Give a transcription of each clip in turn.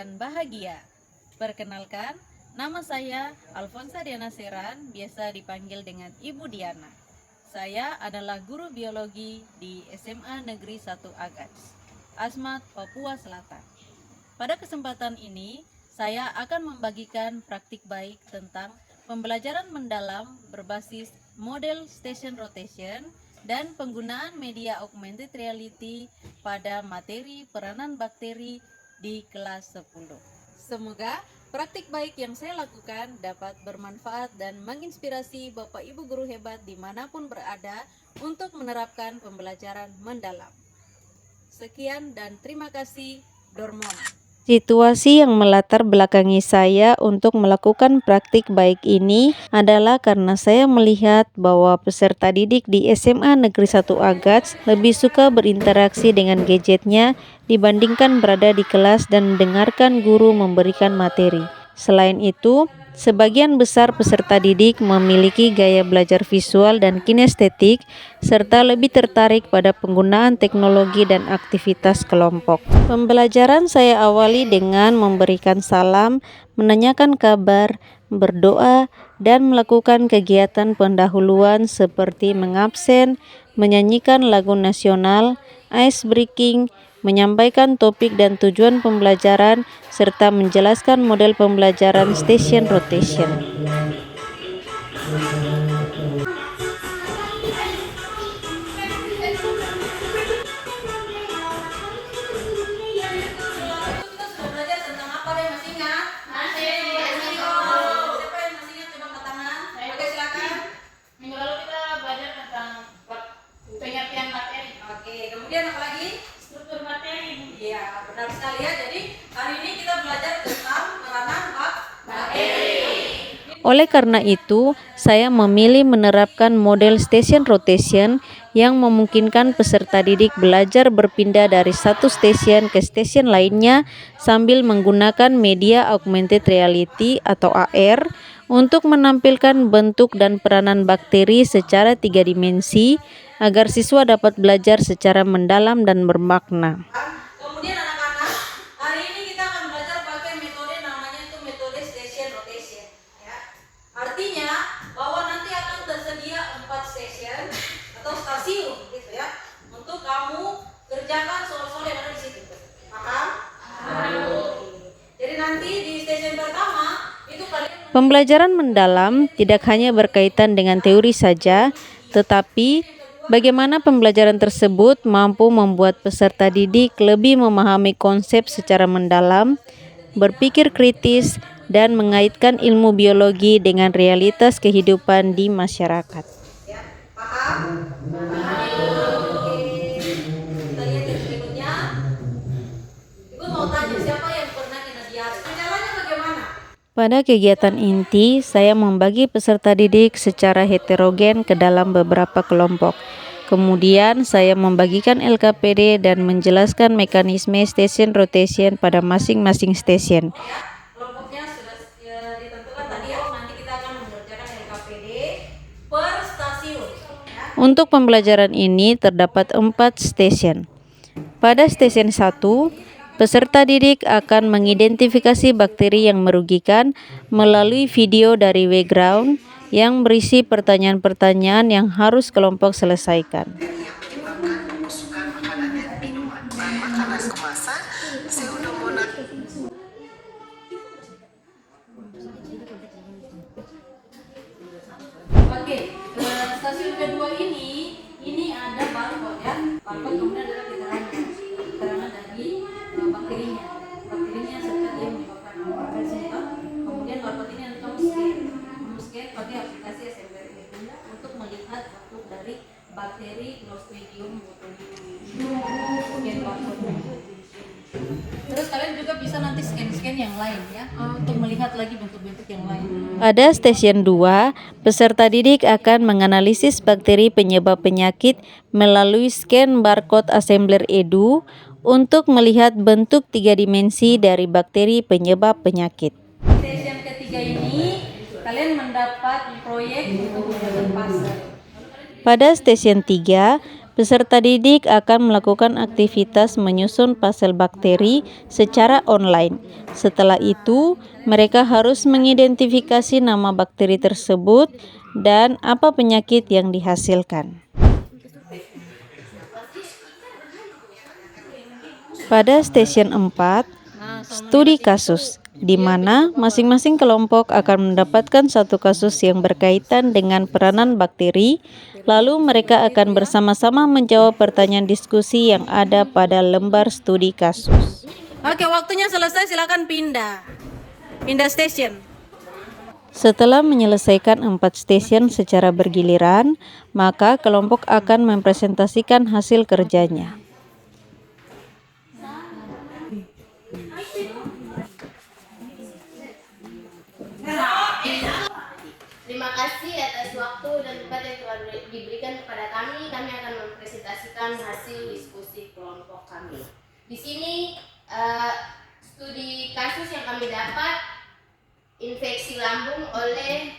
dan bahagia. Perkenalkan, nama saya Alfonsa Diana Seran, biasa dipanggil dengan Ibu Diana. Saya adalah guru biologi di SMA Negeri 1 Agats, Asmat, Papua Selatan. Pada kesempatan ini, saya akan membagikan praktik baik tentang pembelajaran mendalam berbasis model station rotation dan penggunaan media augmented reality pada materi peranan bakteri di kelas 10. Semoga praktik baik yang saya lakukan dapat bermanfaat dan menginspirasi Bapak Ibu guru hebat dimanapun berada untuk menerapkan pembelajaran mendalam. Sekian dan terima kasih, Dormon. Situasi yang melatar belakangi saya untuk melakukan praktik baik ini adalah karena saya melihat bahwa peserta didik di SMA Negeri 1 Agats lebih suka berinteraksi dengan gadgetnya dibandingkan berada di kelas dan mendengarkan guru memberikan materi. Selain itu, sebagian besar peserta didik memiliki gaya belajar visual dan kinestetik, serta lebih tertarik pada penggunaan teknologi dan aktivitas kelompok. Pembelajaran saya awali dengan memberikan salam, menanyakan kabar, berdoa, dan melakukan kegiatan pendahuluan seperti mengabsen, menyanyikan lagu nasional, ice breaking, menyampaikan topik dan tujuan pembelajaran, serta menjelaskan model pembelajaran station rotation. Kemudian apa lagi? Struktur materi. Iya, benar sekali ya. Jadi hari ini kita belajar tentang peranan bakteri. Oleh karena itu, saya memilih menerapkan model station rotation yang memungkinkan peserta didik belajar berpindah dari satu stasiun ke stasiun lainnya sambil menggunakan media augmented reality atau AR untuk menampilkan bentuk dan peranan bakteri secara 3 dimensi agar siswa dapat belajar secara mendalam dan bermakna. Kemudian anak-anak, hari ini kita akan belajar pakai metode namanya itu metode station rotation ya. Artinya bahwa nanti akan tersedia 4 station atau stasiun gitu ya untuk kamu kerjakan soal-soal yang ada di situ. Paham? Jadi nanti di station pertama itu kalian Pembelajaran mendalam tidak hanya berkaitan dengan teori saja, tetapi bagaimana pembelajaran tersebut mampu membuat peserta didik lebih memahami konsep secara mendalam, berpikir kritis, dan mengaitkan ilmu biologi dengan realitas kehidupan di masyarakat. ya, paham? Oke. Kita lihat yang berikutnya. Ibu mau tanya siapa yang pernah kena diare? Gejalanya bagaimana? Pada kegiatan inti, saya membagi peserta didik secara heterogen ke dalam beberapa kelompok. Kemudian, saya membagikan LKPD dan menjelaskan mekanisme station rotation pada masing-masing stasiun. Kelompoknya sudah ditentukan tadi ya. Nanti kita akan mengerjakan LKPD per stasiun. Ya. Untuk pembelajaran ini terdapat 4 stasiun. Pada stasiun 1, peserta didik akan mengidentifikasi bakteri yang merugikan melalui video dari background yang berisi pertanyaan-pertanyaan yang harus kelompok selesaikan. Oke, stasiun kedua ini ada barcode ya. Barcode kemudian ada keterangan dari bakterinya. Bakterinya serta dia menyebabkan apa. Kemudian barcode ini kamu scan pakai aplikasi SMPR untuk melihat bentuk dari bakteri Clostridium botulinum. Scan barcode. Terus kalian juga bisa nanti scan yang lain ya, untuk melihat lagi bentuk-bentuk yang lain. Pada stasiun 2, peserta didik akan menganalisis bakteri penyebab penyakit melalui scan barcode assembler edu untuk melihat bentuk 3 dimensi dari bakteri penyebab penyakit. Stasiun ketiga ini kalian mendapat proyek untuk membuat pasar. Pada stasiun 3, Peserta didik akan melakukan aktivitas menyusun pasel bakteri secara online. Setelah itu, mereka harus mengidentifikasi nama bakteri tersebut dan apa penyakit yang dihasilkan. Pada stasiun 4, studi kasus, di mana masing-masing kelompok akan mendapatkan satu kasus yang berkaitan dengan peranan bakteri, lalu mereka akan bersama-sama menjawab pertanyaan diskusi yang ada pada lembar studi kasus. Oke, waktunya selesai, silakan pindah station. Setelah menyelesaikan 4 stasiun secara bergiliran, maka kelompok akan mempresentasikan hasil kerjanya. Terima kasih atas waktu dan tempat yang telah diberikan kepada kami. Kami akan mempresentasikan hasil diskusi kelompok kami. Di sini studi kasus yang kami dapat, infeksi lambung oleh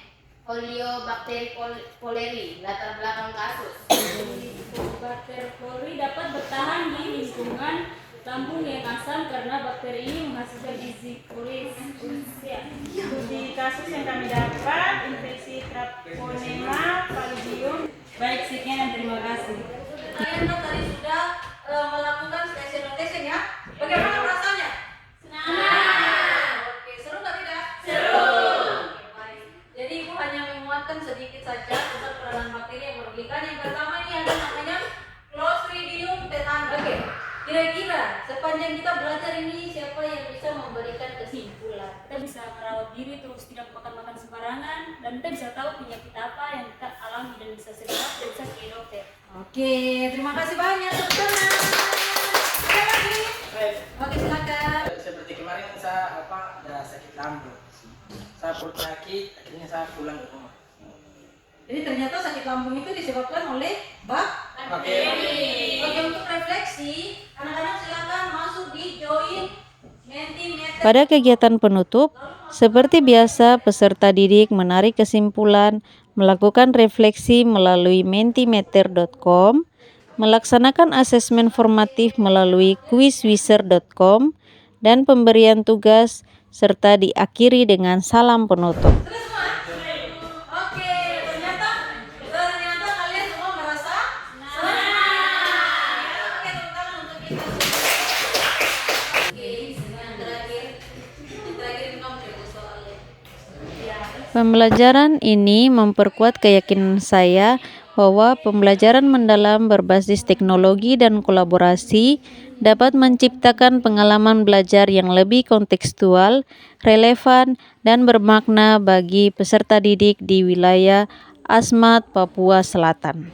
Heliobacter pylori. Latar belakang kasus. Bakteri pylori dapat bertahan di lingkungan lambung yang asam karena bakteri ini menghasilkan isoporis. Studi kasus yang kami dapat, infeksi Treponema pallidum. Baik, sekian dan terima kasih. Kalian tadi sudah melakukan station rotation ya? Bagaimana perasaannya? Senang. Oke, seru nggak tidak? Seru. Oke, baik. Jadi ibu hanya menguatkan sedikit saja tentang peranan bakteri yang merugikan. Yang pertama ini ada namanya Clostridium tetani. Oke. Kira-kira sepanjang kita belajar ini siapa yang bisa memberikan kesimpulan? Kita bisa merawat diri terus tidak makan sembarangan dan kita bisa tahu penyakit apa yang kita alami dan bisa segera periksa ke dokter. Oke, terima kasih banyak. Tepuk tangan. Ada lagi? Oke, silakan. Seperti kemarin saya ada sakit lambung. Saya sakit, akhirnya saya pulang ke rumah. Jadi ternyata sakit lambung itu disebabkan oleh bakteri. Oke, untuk refleksi, anak-anak silakan masuk di join Mentimeter. Pada kegiatan penutup, seperti biasa peserta didik menarik kesimpulan, melakukan refleksi melalui mentimeter.com, melaksanakan asesmen formatif melalui quizwizard.com, dan pemberian tugas, serta diakhiri dengan salam penutup. Oke, ternyata kalian semua merasa senang. Oke, tepuk tangan untuk kita. Oke, yang terakhir kamu ada soalnya. Pembelajaran ini memperkuat keyakinan saya bahwa pembelajaran mendalam berbasis teknologi dan kolaborasi dapat menciptakan pengalaman belajar yang lebih kontekstual, relevan, dan bermakna bagi peserta didik di wilayah Asmat, Papua Selatan.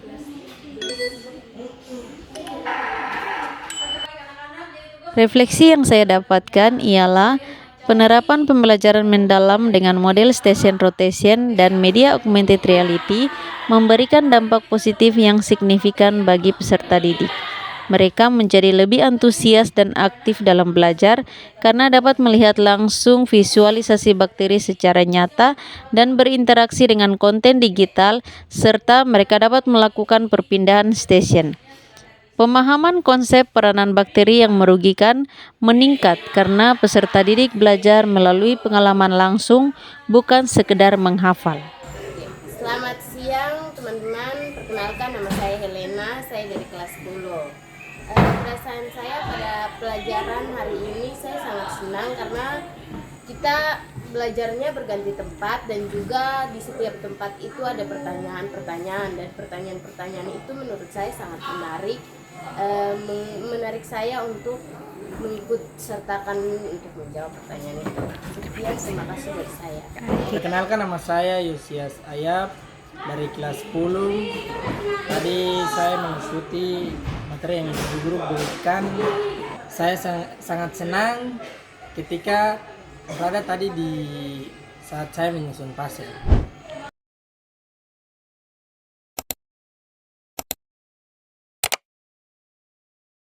Refleksi yang saya dapatkan ialah penerapan pembelajaran mendalam dengan model station rotation dan media augmented reality memberikan dampak positif yang signifikan bagi peserta didik. Mereka menjadi lebih antusias dan aktif dalam belajar karena dapat melihat langsung visualisasi bakteri secara nyata dan berinteraksi dengan konten digital, serta mereka dapat melakukan perpindahan station. Pemahaman konsep peranan bakteri yang merugikan meningkat karena peserta didik belajar melalui pengalaman langsung, bukan sekedar menghafal. Selamat siang teman-teman, perkenalkan nama saya Helena, saya dari kelas 10. Perasaan saya pada pelajaran hari ini saya sangat senang karena kita belajarnya berganti tempat dan juga di setiap tempat itu ada pertanyaan-pertanyaan dan pertanyaan-pertanyaan itu menurut saya sangat menarik saya untuk mengikut sertakan untuk menjawab pertanyaan itu. Sekian, terima kasih dari saya. Perkenalkan nama saya Yosias Ayap dari kelas 10. Tadi saya mengikuti materi yang ibu guru berikan. Saya sangat senang ketika berada tadi di saat saya menyusun pasel.